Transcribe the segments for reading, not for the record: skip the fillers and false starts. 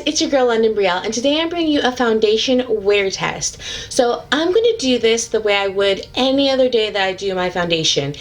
guys, it's your girl Londyn Brielle, and today I'm bringing you a foundation wear test. So I'm going to do this the way I would any other day that I do my foundation.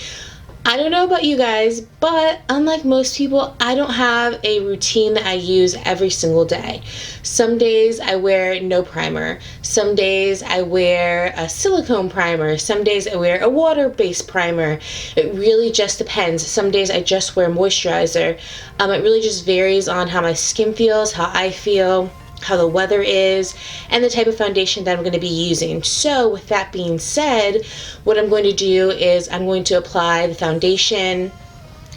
I don't know about you guys, but unlike most people, I don't have a routine that I use every single day. Some days I wear no primer. Some days I wear a silicone primer. Some days I wear a water-based primer. It really just depends. Some days I just wear moisturizer. It really just varies on how my skin feels, how I feel, how the weather is, and the type of foundation that I'm going to be using. So with that being said, what I'm going to do is I'm going to apply the foundation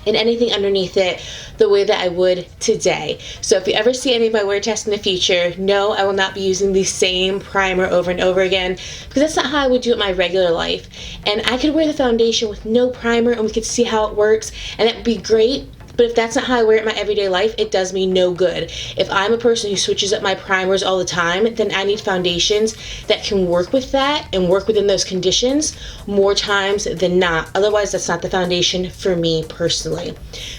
and anything underneath it the way that I would today. So if you ever see any of my wear tests in the future, no, I will not be using the same primer over and over again, because that's not how I would do it in my regular life. And I could wear the foundation with no primer and we could see how it works, and that would be great. But if that's not how I wear it in my everyday life, it does me no good. If I'm a person who switches up my primers all the time, then I need foundations that can work with that and work within those conditions more times than not. Otherwise, that's not the foundation for me personally.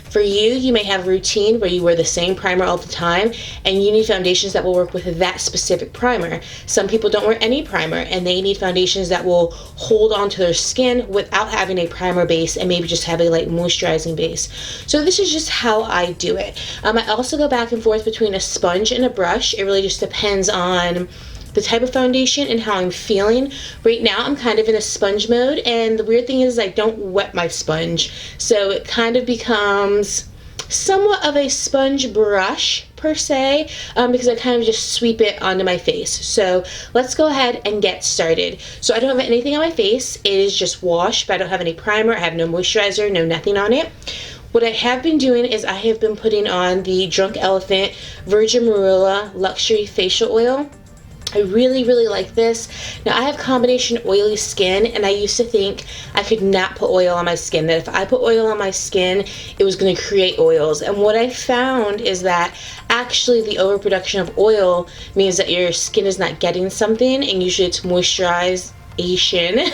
For you, you may have a routine where you wear the same primer all the time, and you need foundations that will work with that specific primer. Some people don't wear any primer, and they need foundations that will hold onto their skin without having a primer base and maybe just have a light moisturizing base. So this is just how I do it. I also go back and forth between a sponge and a brush. It really just depends on the type of foundation and how I'm feeling. Right now I'm kind of in a sponge mode, and the weird thing is I don't wet my sponge, so it kind of becomes somewhat of a sponge brush per se, because I kind of just sweep it onto my face. So let's go ahead and get started. So I don't have anything on my face. It is just wash, but I don't have any primer. I have no moisturizer, no nothing on it. What I have been doing is I have been putting on the Drunk Elephant Virgin Marula Luxury Facial Oil. I really like this. Now I have combination oily skin, and I used to think I could not put oil on my skin, that if I put oil on my skin it was going to create oils. And what I found is that actually the overproduction of oil means that your skin is not getting something, and usually it's moisturization.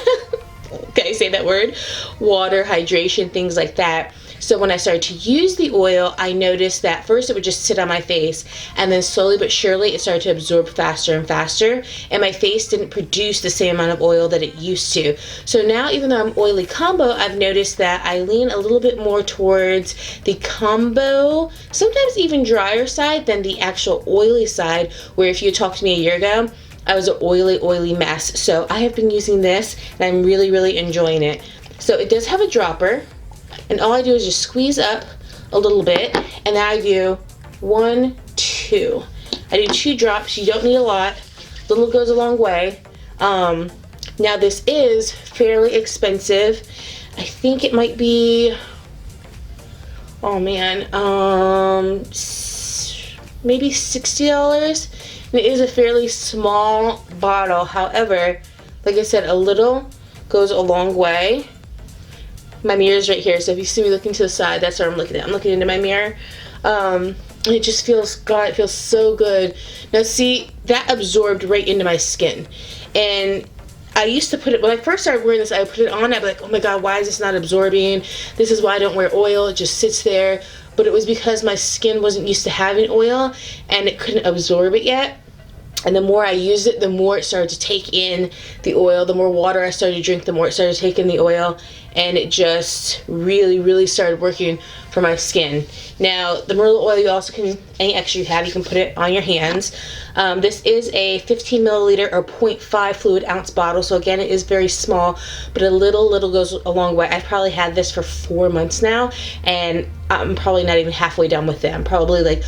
Can I say that word? Water, hydration, things like that. So when I started to use the oil, I noticed that first it would just sit on my face, and then slowly but surely it started to absorb faster and faster, and my face didn't produce the same amount of oil that it used to. So now, even though I'm oily combo, I've noticed that I lean a little bit more towards the combo, sometimes even drier side than the actual oily side, where if you talked to me a year ago, I was an oily mess. So I have been using this, and I'm really enjoying it. So it does have a dropper, and all I do is just squeeze up a little bit, and then I do 1, 2. I do 2 drops. You don't need a lot. Little goes a long way. Now this is fairly expensive. I think it might be, oh man, maybe $60. And it is a fairly small bottle. However, like I said, a little goes a long way. My mirror's right here, so if you see me looking to the side, that's what I'm looking at. I'm looking into my mirror. And it just feels, God, it feels so good. Now see, that absorbed right into my skin. And I used to put it, when I first started wearing this, I would put it on, I'd be like, oh my God, why is this not absorbing? This is why I don't wear oil, it just sits there. But it was because my skin wasn't used to having oil, and it couldn't absorb it yet. And the more I used it, the more it started to take in the oil. The more water I started to drink, the more it started to take in the oil. And it just really started working for my skin. Now, the Marula oil, you also can, any extra you have, you can put it on your hands. This is a 15 milliliter or 0.5 fluid ounce bottle. So again, it is very small, but a little goes a long way. I've probably had this for 4 months now, and I'm probably not even halfway done with it. I'm probably like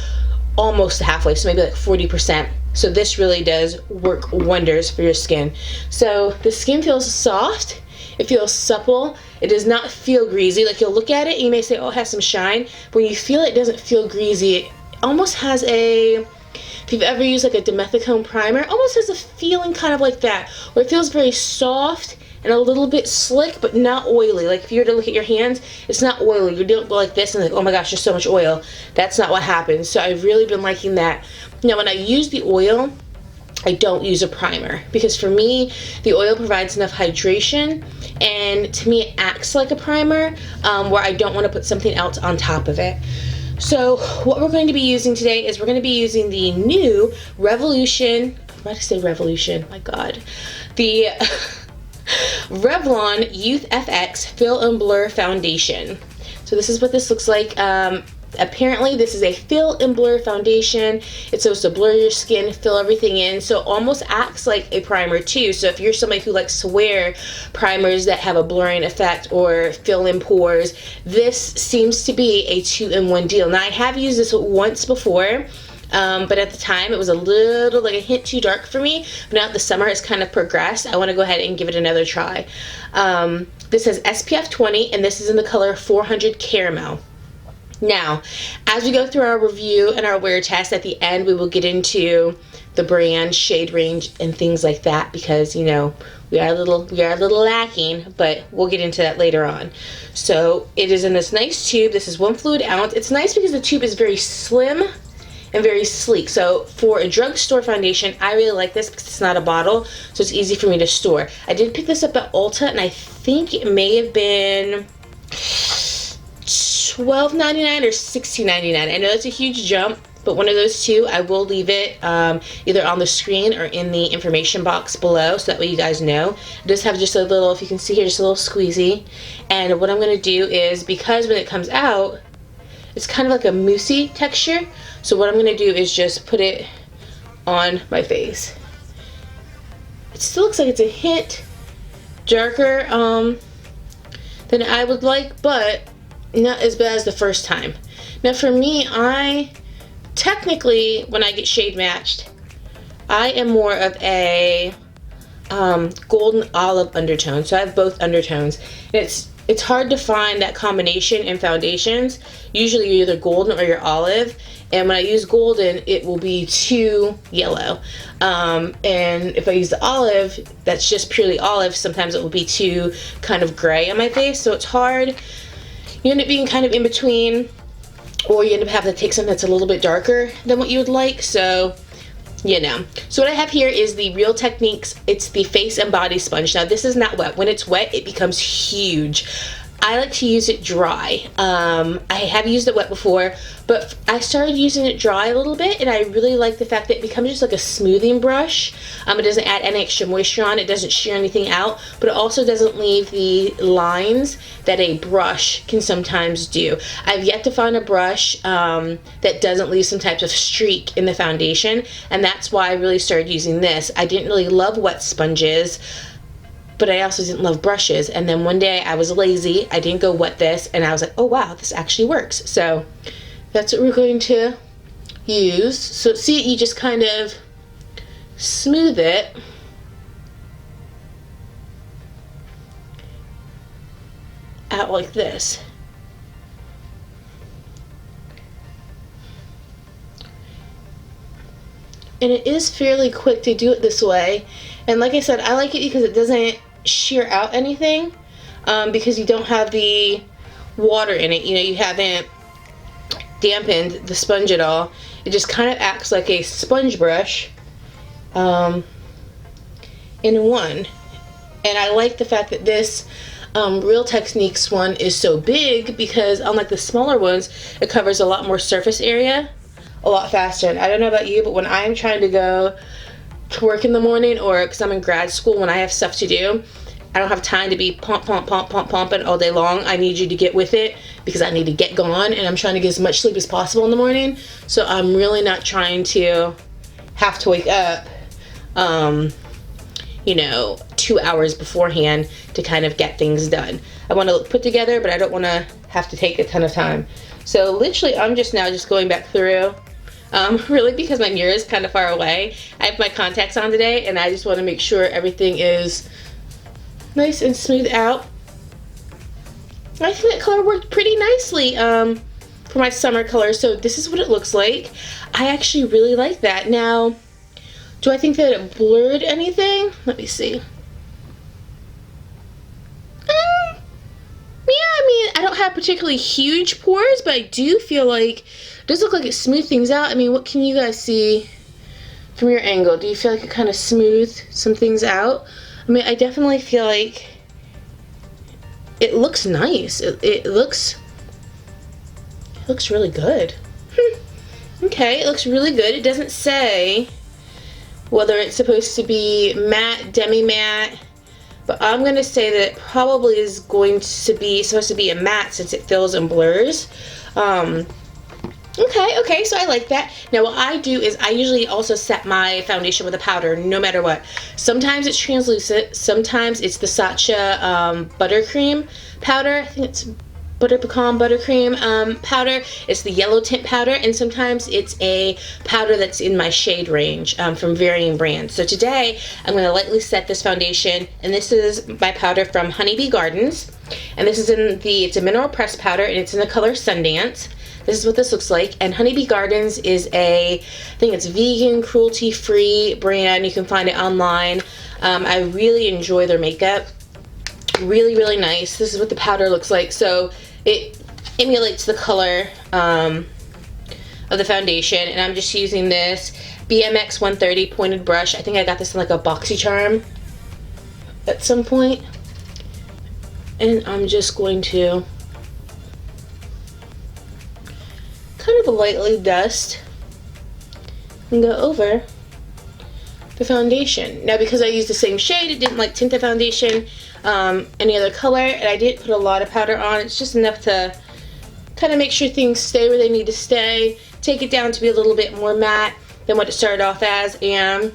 almost halfway, so maybe like 40%. So this really does work wonders for your skin. So the skin feels soft, it feels supple, it does not feel greasy. Like, you'll look at it and you may say, oh, it has some shine, but when you feel it, it doesn't feel greasy. It almost has a, if you've ever used like a dimethicone primer, it almost has a feeling kind of like that, where it feels very soft and a little bit slick, but not oily. Like, if you were to look at your hands, it's not oily. You don't go like this and like, oh my gosh, there's so much oil. That's not what happens. So I've really been liking that. Now, when I use the oil, I don't use a primer, because for me, the oil provides enough hydration, and to me it acts like a primer, where I don't want to put something else on top of it. So what we're going to be using today is we're going to be using the new Revolution, I'm about to say Revolution, my God, the Revlon Youth FX Fill and Blur Foundation. So this is what this looks like. Apparently this is a fill and blur foundation. It's supposed to blur your skin, fill everything in, so it almost acts like a primer too. So if you're somebody who likes to wear primers that have a blurring effect or fill in pores, this seems to be a 2-in-1 deal. Now I have used this once before, but at the time it was a little, like a hint too dark for me. But now that the summer has kind of progressed, I want to go ahead and give it another try. This has SPF 20 and this is in the color 400 Caramel. Now, as we go through our review and our wear test, at the end we will get into the brand, shade range, and things like that, because you know we are a little lacking, but we'll get into that later on. So it is in this nice tube. This is 1 fluid ounce. It's nice because the tube is very slim and very sleek. So for a drugstore foundation, I really like this because it's not a bottle, so it's easy for me to store. I did pick this up at Ulta, and I think it may have been $12.99 or $16.99. I know it's a huge jump, but one of those two. I will leave it either on the screen or in the information box below, so that way you guys know. It does have just a little, if you can see here, just a little squeezy. And what I'm going to do is, because when it comes out, it's kind of like a moussey texture, so what I'm going to do is just put it on my face. It still looks like it's a hint darker than I would like, but not as bad as the first time. Now for me, technically, when I get shade matched, I am more of a golden olive undertone. So I have both undertones. And it's hard to find that combination in foundations. Usually you're either golden or you're olive. And when I use golden, it will be too yellow. And if I use the olive, that's just purely olive, sometimes it will be too kind of gray on my face. So it's hard. You end up being kind of in between, or you end up having to take something that's a little bit darker than what you would like, so you know. So what I have here is the Real Techniques. It's the face and body sponge. Now this is not wet. When it's wet, it becomes huge. I like to use it dry. I have used it wet before, but I started using it dry a little bit, and I really like the fact that it becomes just like a smoothing brush. It doesn't add any extra moisture on, it doesn't shear anything out, but it also doesn't leave the lines that a brush can sometimes do. I've yet to find a brush that doesn't leave some types of streak in the foundation, and that's why I really started using this. I didn't really love wet sponges, but I also didn't love brushes, and then one day I was lazy, I didn't go wet this, and I was like, oh wow, this actually works. So that's what we're going to use. So see, you just kind of smooth it out like this. And it is fairly quick to do it this way, and like I said, I like it because it doesn't shear out anything, because you don't have the water in it. You know, you haven't dampened the sponge at all. It just kind of acts like a sponge brush in one. And I like the fact that this Real Techniques one is so big, because unlike the smaller ones, it covers a lot more surface area a lot faster. And I don't know about you, but when I'm trying to go to work in the morning, or because I'm in grad school, when I have stuff to do, I don't have time to be pumping all day long. I need you to get with it, because I need to get going, and I'm trying to get as much sleep as possible in the morning. So I'm really not trying to have to wake up you know, 2 hours beforehand to kind of get things done. I want to look put together, but I don't want to have to take a ton of time. So literally I'm just now going back through, really because my mirror is kind of far away. I have my contacts on today, and I just want to make sure everything is nice and smooth out. I think that color worked pretty nicely for my summer color. So this is what it looks like. I actually really like that. Now, do I think that it blurred anything? Let me see. Yeah, I mean, I don't have particularly huge pores, but I do feel like it does look like it smoothed things out. I mean, what can you guys see from your angle? Do you feel like it kind of smoothed some things out? I mean, I definitely feel like it looks nice. It looks It looks really good. Okay, it looks really good. It doesn't say whether it's supposed to be matte, demi-matte, but I'm going to say that it probably is supposed to be a matte since it fills and blurs. Okay, so I like that. Now what I do is I usually also set my foundation with a powder no matter what. Sometimes it's translucent, sometimes it's the Sacha buttercream powder. I think it's butter pecan buttercream powder. It's the yellow tint powder, and sometimes it's a powder that's in my shade range from varying brands. So today I'm going to lightly set this foundation, and this is my powder from Honeybee Gardens, and this is it's a mineral pressed powder, and it's in the color Sundance. This is what this looks like, and Honeybee Gardens is I think it's vegan, cruelty-free brand. You can find it online. I really enjoy their makeup. Really, really nice. This is what the powder looks like. So it emulates the color of the foundation, and I'm just using this BMX 130 pointed brush. I think I got this in like a BoxyCharm at some point, and I'm just going to kind of lightly dust and go over the foundation. Now because I used the same shade, it didn't like tint the foundation any other color, and I didn't put a lot of powder on. It's just enough to kind of make sure things stay where they need to stay, take it down to be a little bit more matte than what it started off as, and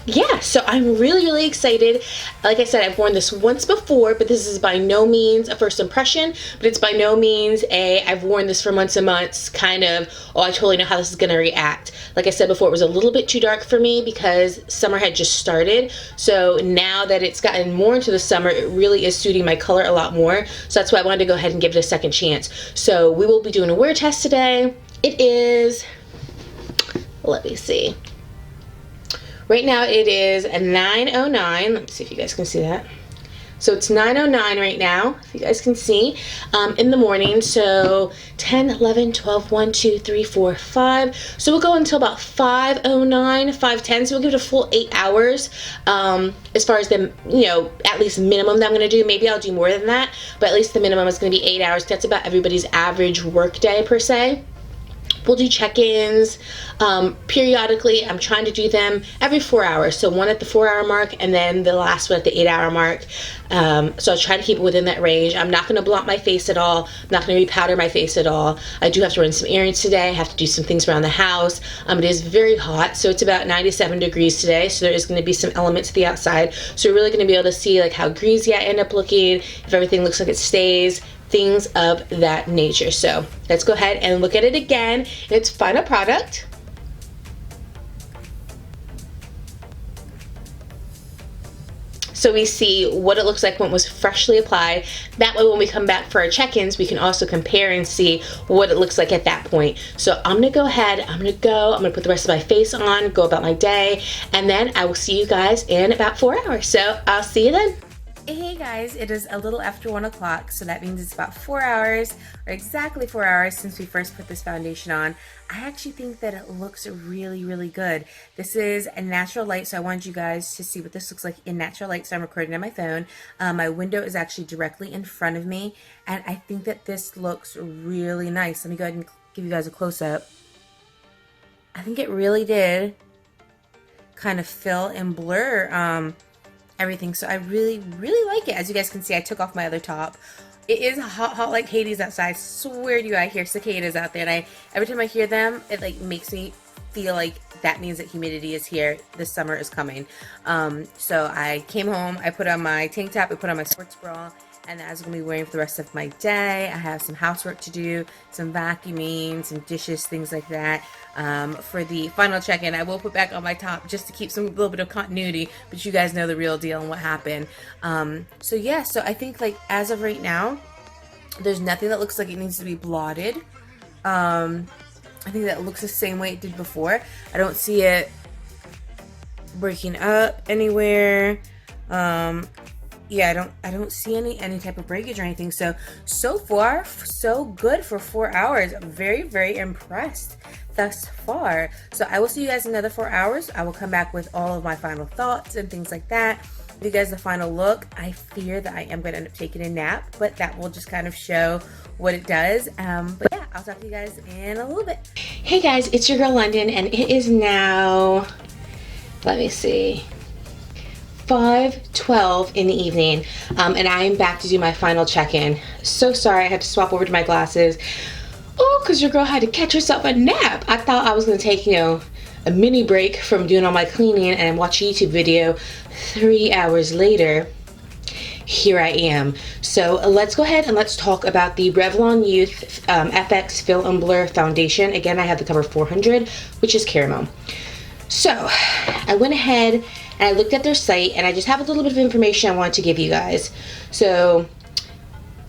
yeah, so I'm really, really excited. Like I said, I've worn this once before, but this is by no means a first impression, but it's by no means I've worn this for months and months kind of, oh, I totally know how this is going to react. Like I said before, it was a little bit too dark for me because summer had just started. So now that it's gotten more into the summer, it really is suiting my color a lot more. So that's why I wanted to go ahead and give it a second chance. So we will be doing a wear test today. It is, let me see. Right now it is a 9:09. Let me see if you guys can see that. So it's 9:09 right now, if you guys can see, in the morning. So 10, 11, 12, 1, 2, 3, 4, 5. So we'll go until about 5:09, 5:10. So we'll give it a full 8 hours. As far as the, at least minimum that I'm going to do. Maybe I'll do more than that, but at least the minimum is going to be 8 hours. That's about everybody's average work day per se. We'll do check-ins periodically. I'm trying to do them every 4 hours. So one at the 4-hour mark and then the last one at the 8-hour mark. So I'll try to keep it within that range. I'm not going to blot my face at all. I'm not going to repowder my face at all. I do have to run some errands today. I have to do some things around the house. It is very hot. So it's about 97 degrees today. So there is going to be some elements to the outside. So you're really going to be able to see like how greasy I end up looking, if everything looks like it stays, things of that nature. So let's go ahead and look at it again in its final product. So we see what it looks like when it was freshly applied. That way when we come back for our check-ins, we can also compare and see what it looks like at that point. So I'm gonna go ahead, I'm gonna put the rest of my face on, go about my day, and then I will see you guys in about 4 hours. So I'll see you then. Hey guys, it is a little after 1 o'clock, so that means it's about 4 hours, or exactly 4 hours since we first put this foundation on. I actually think that it looks really, really good. This is a natural light, so I wanted you guys to see what this looks like in natural light, so I'm recording on my phone. My window is actually directly in front of me, and I think that this looks really nice. Let me go ahead and give you guys a close-up. I think it really did kind of fill and blur everything, so I really, really like it. As you guys can see, I took off my other top. It is hot like Hades outside. I swear to you, I hear cicadas out there, and every time I hear them, it like makes me feel like that means that humidity is here. The summer is coming. So I came home, I put on my tank top, I put on my sports bra, and that's what I'm going to be wearing for the rest of my day. I have some housework to do, some vacuuming, some dishes, things like that. For the final check-in, I will put back on my top just to keep some little bit of continuity, but you guys know the real deal and what happened. So yeah, so I think like as of right now, there's nothing that looks like it needs to be blotted. I think that looks the same way it did before. I don't see it breaking up anywhere. Yeah, I don't see any type of breakage or anything. So far, so good for 4 hours. I'm very, very impressed thus far. So I will see you guys in another 4 hours. I will come back with all of my final thoughts and things like that. Give you guys the final look. I fear that I am going to end up taking a nap, but that will just kind of show what it does. But yeah, I'll talk to you guys in a little bit. Hey guys, it's your girl Londyn, and it is now, let me see, 5:12 in the evening, and I am back to do my final check-in. So sorry I had to swap over to my glasses. Oh, because your girl had to catch herself a nap. I thought I was going to take, a mini break from doing all my cleaning and watch a YouTube video. 3 hours later, here I am. So let's go ahead and let's talk about the Revlon Youth FX Fill and Blur Foundation. Again, I have the cover 400, which is caramel. So I went ahead and I looked at their site, and I just have a little bit of information I wanted to give you guys. So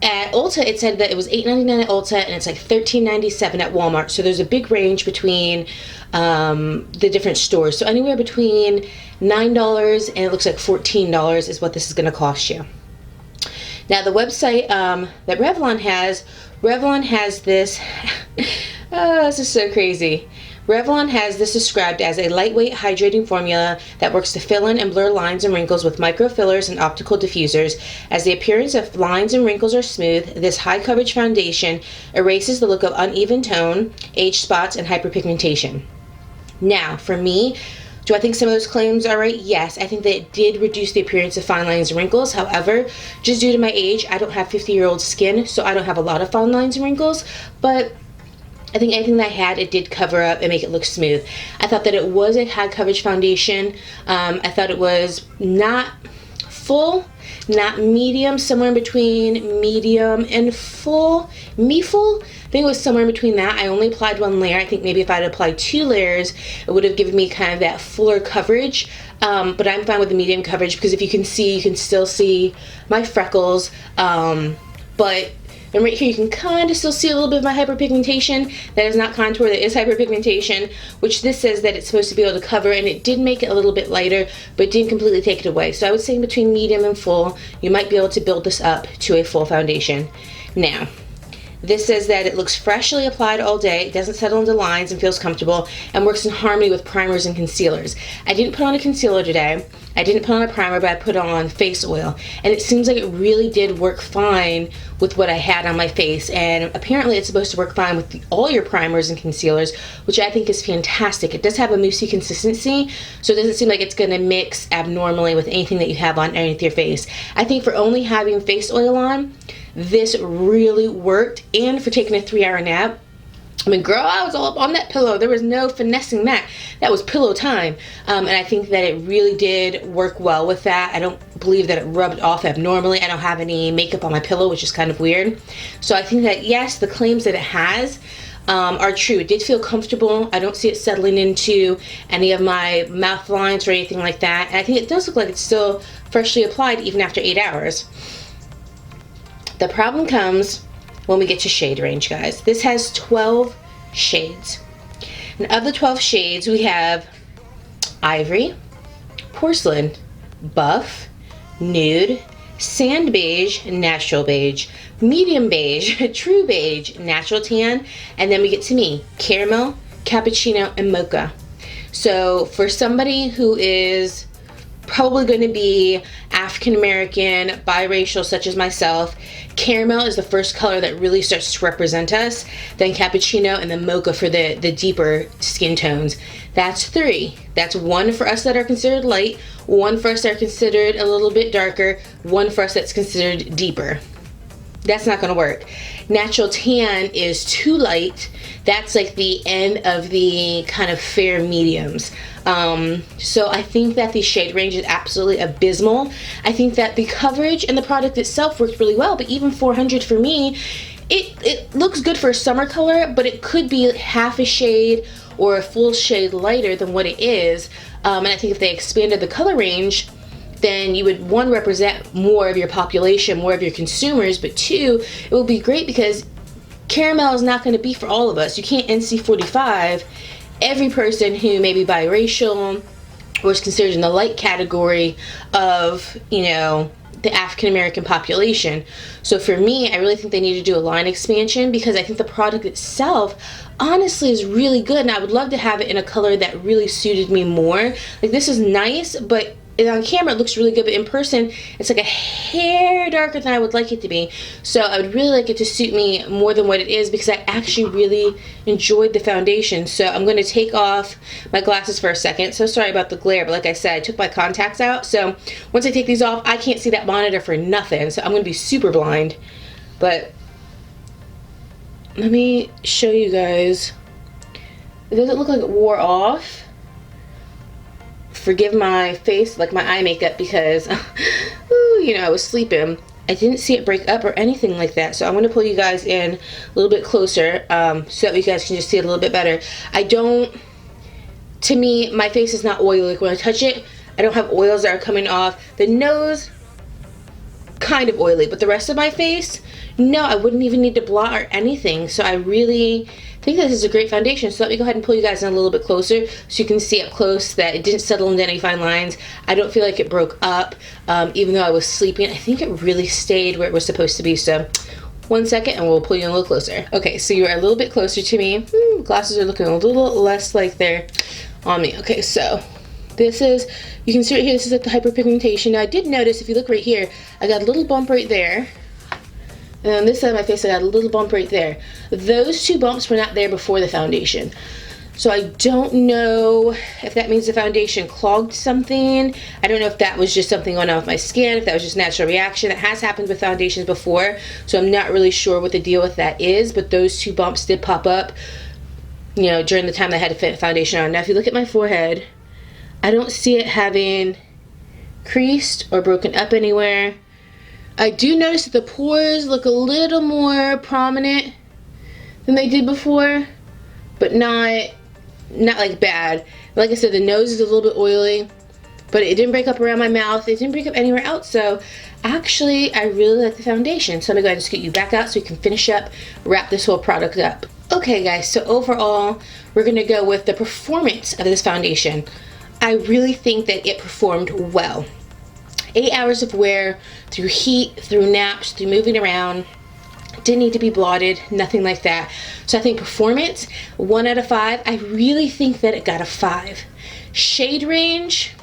at Ulta, it said that it was $8.99 at Ulta, and it's like $13.97 at Walmart. So there's a big range between the different stores. So anywhere between $9 and it looks like $14 is what this is going to cost you. Now the website that Revlon has this, oh, this is so crazy. Revlon has this described as a lightweight hydrating formula that works to fill in and blur lines and wrinkles with micro fillers and optical diffusers. As the appearance of lines and wrinkles are smooth, this high coverage foundation erases the look of uneven tone, age spots, and hyperpigmentation. Now, for me, do I think some of those claims are right? Yes, I think that it did reduce the appearance of fine lines and wrinkles. However, just due to my age, I don't have 50-year-old skin, so I don't have a lot of fine lines and wrinkles, but I think anything that I had, it did cover up and make it look smooth. I thought that it was a high coverage foundation. I thought it was not full, not medium, somewhere in between medium and full. Me-full? I think it was somewhere in between that. I only applied one layer. I think maybe if I had applied 2 layers, it would have given me kind of that fuller coverage. But I'm fine with the medium coverage because if you can see, you can still see my freckles. And right here you can kind of still see a little bit of my hyperpigmentation. That is not contour, that is hyperpigmentation, which this says that it's supposed to be able to cover, and it did make it a little bit lighter, but didn't completely take it away. So I would say between medium and full, you might be able to build this up to a full foundation. Now, this says that it looks freshly applied all day, it doesn't settle into lines and feels comfortable, and works in harmony with primers and concealers. I didn't put on a concealer today. I didn't put on a primer, but I put on face oil, and it seems like it really did work fine with what I had on my face. And apparently it's supposed to work fine with all your primers and concealers, which I think is fantastic. It does have a moussey consistency, so it doesn't seem like it's going to mix abnormally with anything that you have on underneath your face. I think for only having face oil on, this really worked, and for taking a 3-hour nap. I mean, girl, I was all up on that pillow. There was no finessing that. That was pillow time. And I think that it really did work well with that. I don't believe that it rubbed off abnormally. I don't have any makeup on my pillow, which is kind of weird. So I think that, yes, the claims that it has are true. It did feel comfortable. I don't see it settling into any of my mouth lines or anything like that. And I think it does look like it's still freshly applied even after 8 hours. The problem comes when we get to shade range, guys. This has 12 shades. And of the 12 shades, we have ivory, porcelain, buff, nude, sand beige, natural beige, medium beige, true beige, natural tan, and then we get to me, caramel, cappuccino, and mocha. So for somebody who is probably going to be African American, biracial, such as myself, caramel is the first color that really starts to represent us, then cappuccino, and then mocha for the deeper skin tones. That's 3. That's 1 for us that are considered light, 1 for us that are considered a little bit darker, 1 for us that's considered deeper. That's not going to work. Natural tan is too light. That's like the end of the kind of fair mediums. So I think that the shade range is absolutely abysmal. I think that the coverage and the product itself worked really well, but even 400 for me, it looks good for a summer color, but it could be half a shade or a full shade lighter than what it is. And I think if they expanded the color range, then you would, 1, represent more of your population, more of your consumers, but 2, it would be great because caramel is not going to be for all of us. You can't NC45 every person who may be biracial or is considered in the light category of, the African American population. So for me, I really think they need to do a line expansion because I think the product itself honestly is really good, and I would love to have it in a color that really suited me more. Like, this is nice, but and on camera it looks really good, but in person it's like a hair darker than I would like it to be. So I would really like it to suit me more than what it is, because I actually really enjoyed the foundation. So I'm going to take off my glasses for a second. So sorry about the glare, but like I said, I took my contacts out, so once I take these off I can't see that monitor for nothing, so I'm going to be super blind. But let me show you guys. It doesn't look like it wore off. Forgive my face, like my eye makeup, because ooh, you know, I was sleeping. I didn't see it break up or anything like that. So I'm going to pull you guys in a little bit closer so that you guys can just see it a little bit better. To me, my face is not oily. Like when I touch it, I don't have oils that are coming off. The nose, kind of oily, but the rest of my face, no, I wouldn't even need to blot or anything. So I really think this is a great foundation. So let me go ahead and pull you guys in a little bit closer so you can see up close that it didn't settle into any fine lines. I don't feel like it broke up, even though I was sleeping. I think it really stayed where it was supposed to be. So 1 second and we'll pull you in a little closer. Okay, so you're a little bit closer to me. Glasses are looking a little less like they're on me. Okay, so this is, you can see right here, this is like the hyperpigmentation. Now I did notice, if you look right here, I got a little bump right there. And on this side of my face, I got a little bump right there. Those two bumps were not there before the foundation. So I don't know if that means the foundation clogged something. I don't know if that was just something going on with my skin, if that was just natural reaction. It has happened with foundations before, so I'm not really sure what the deal with that is, but those two bumps did pop up, you know, during the time I had to fit foundation on. Now if you look at my forehead, I don't see it having creased or broken up anywhere. I do notice that the pores look a little more prominent than they did before, but not like bad. Like I said, the nose is a little bit oily, but it didn't break up around my mouth. It didn't break up anywhere else. So actually, I really like the foundation. So I'm gonna go ahead and scoot you back out so we can finish up, wrap this whole product up. Okay guys, so overall, we're gonna go with the performance of this foundation. I really think that it performed well. 8 hours of wear, through heat, through naps, through moving around. Didn't need to be blotted, nothing like that. So I think performance, 1 out of 5. I really think that it got a 5. Shade range,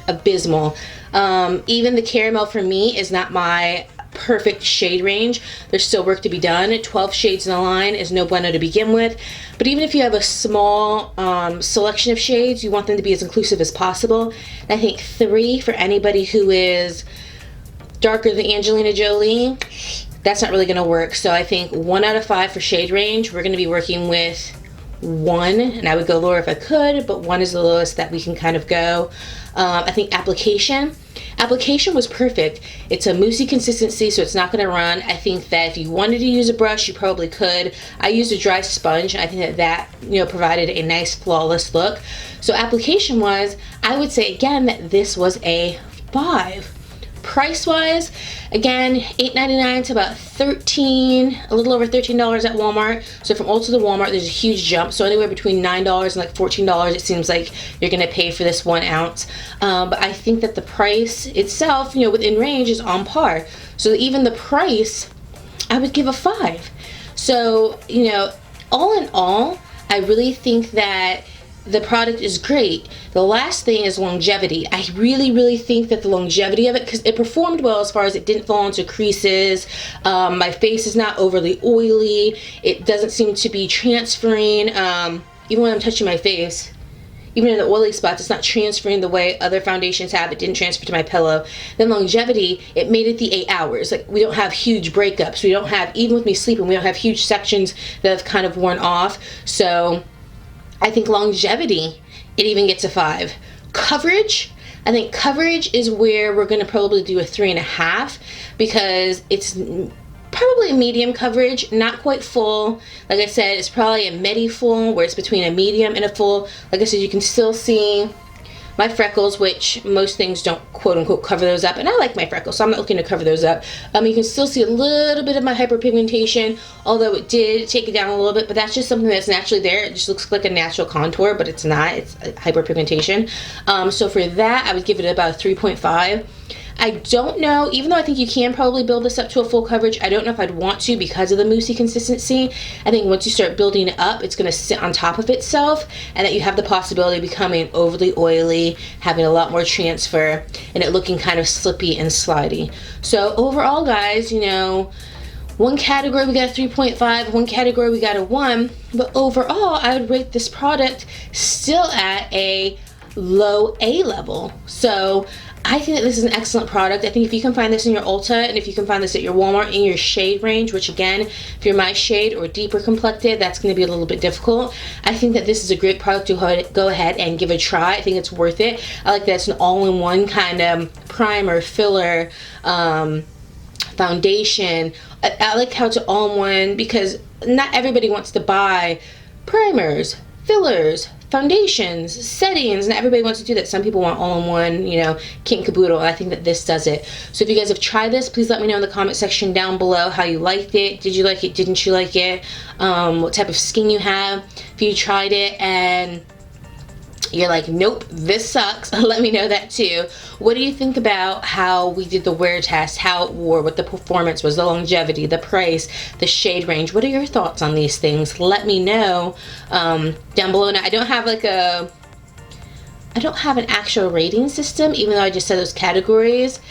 abysmal. Even the caramel for me is not my perfect shade range. There's still work to be done. 12 shades in the line is no bueno to begin with. But even if you have a small selection of shades, you want them to be as inclusive as possible. And I think 3 for anybody who is darker than Angelina Jolie, that's not really going to work. So I think 1 out of 5 for shade range. We're going to be working with 1, and I would go lower if I could, but 1 is the lowest that we can kind of go. I think application was perfect. It's a moussey consistency, so it's not going to run. I think that if you wanted to use a brush, you probably could. I used a dry sponge, and I think that you know, provided a nice flawless look. So application wise, I would say again that this was a 5. Price wise, again, $8.99 to about $13, a little over $13 at Walmart. So from Ulta to Walmart, there's a huge jump. So anywhere between $9 and like $14, it seems like you're gonna pay for this 1 ounce. But I think that the price itself, you know, within range, is on par. So even the price, I would give a 5. So, you know, all in all, I really think that the product is great. The last thing is longevity. I really think that the longevity of it, because it performed well as far as it didn't fall into creases. My face is not overly oily. It doesn't seem to be transferring, even when I'm touching my face. Even in the oily spots, it's not transferring the way other foundations have. It didn't transfer to my pillow. Then longevity, it made it the 8 hours. Like, we don't have huge breakups. We don't have, even with me sleeping, we don't have huge sections that have kind of worn off. So I think longevity, it even gets a 5. Coverage, I think coverage is where we're going to probably do a 3.5, because it's probably a medium coverage, not quite full. Like I said, it's probably a midi full, where it's between a medium and a full. Like I said, you can still see my freckles, which most things don't quote unquote cover those up, and I like my freckles, so I'm not looking to cover those up. You can still see a little bit of my hyperpigmentation, although it did take it down a little bit, but that's just something that's naturally there. It just looks like a natural contour, but it's not. It's hyperpigmentation. So for that, I would give it about a 3.5. I don't know, even though I think you can probably build this up to a full coverage, I don't know if I'd want to because of the moussey consistency. I think once you start building it up, it's going to sit on top of itself, and that you have the possibility of becoming overly oily, having a lot more transfer, and it looking kind of slippy and slidey. So overall, guys, you know, one category we got a 3.5, one category we got a 1, but overall I would rate this product still at a low A level. So I think that this is an excellent product. I think if you can find this in your Ulta, and if you can find this at your Walmart in your shade range, which again, if you're my shade or deeper complected, that's going to be a little bit difficult. I think that this is a great product to go ahead and give a try. I think it's worth it. I like that it's an all-in-one kind of primer, filler, foundation. I like how it's all-in-one because not everybody wants to buy primers, fillers, foundations, settings, and everybody wants to do that. Some people want all-in-one, you know, kit and caboodle, and I think that this does it. So if you guys have tried this, please let me know in the comment section down below how you liked it. Did you like it? Didn't you like it? What type of skin you have? If you tried it and you're like, nope, this sucks, let me know that too. What do you think about how we did the wear test, how it wore, what the performance was, the longevity, the price, the shade range? What are your thoughts on these things? Let me know down below. Now, I don't have an actual rating system, even though I just said those categories.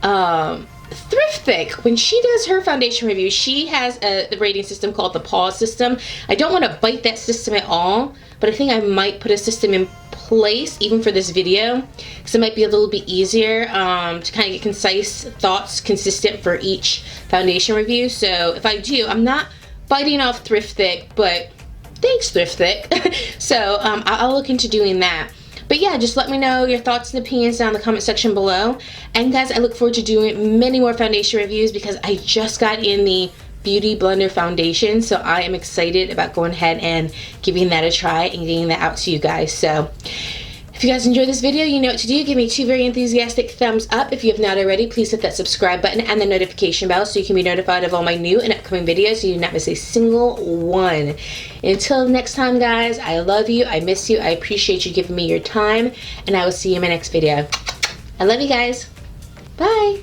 Thriftic, when she does her foundation review, she has a rating system called the pause system. I don't want to bite that system at all, but I think I might put a system in place even for this video, because it might be a little bit easier to kind of get concise thoughts consistent for each foundation review. So if I do, I'm not biting off Thriftic, but thanks Thriftic. So I'll look into doing that. But yeah, just let me know your thoughts and opinions down in the comment section below. And guys, I look forward to doing many more foundation reviews because I just got in the Beauty Blender foundation, so I am excited about going ahead and giving that a try and getting that out to you guys. So if you guys enjoyed this video, you know what to do. Give me 2 very enthusiastic thumbs up. If you have not already, please hit that subscribe button and the notification bell so you can be notified of all my new and upcoming videos so you do not miss a single one. Until next time, guys, I love you, I miss you, I appreciate you giving me your time, and I will see you in my next video. I love you guys. Bye.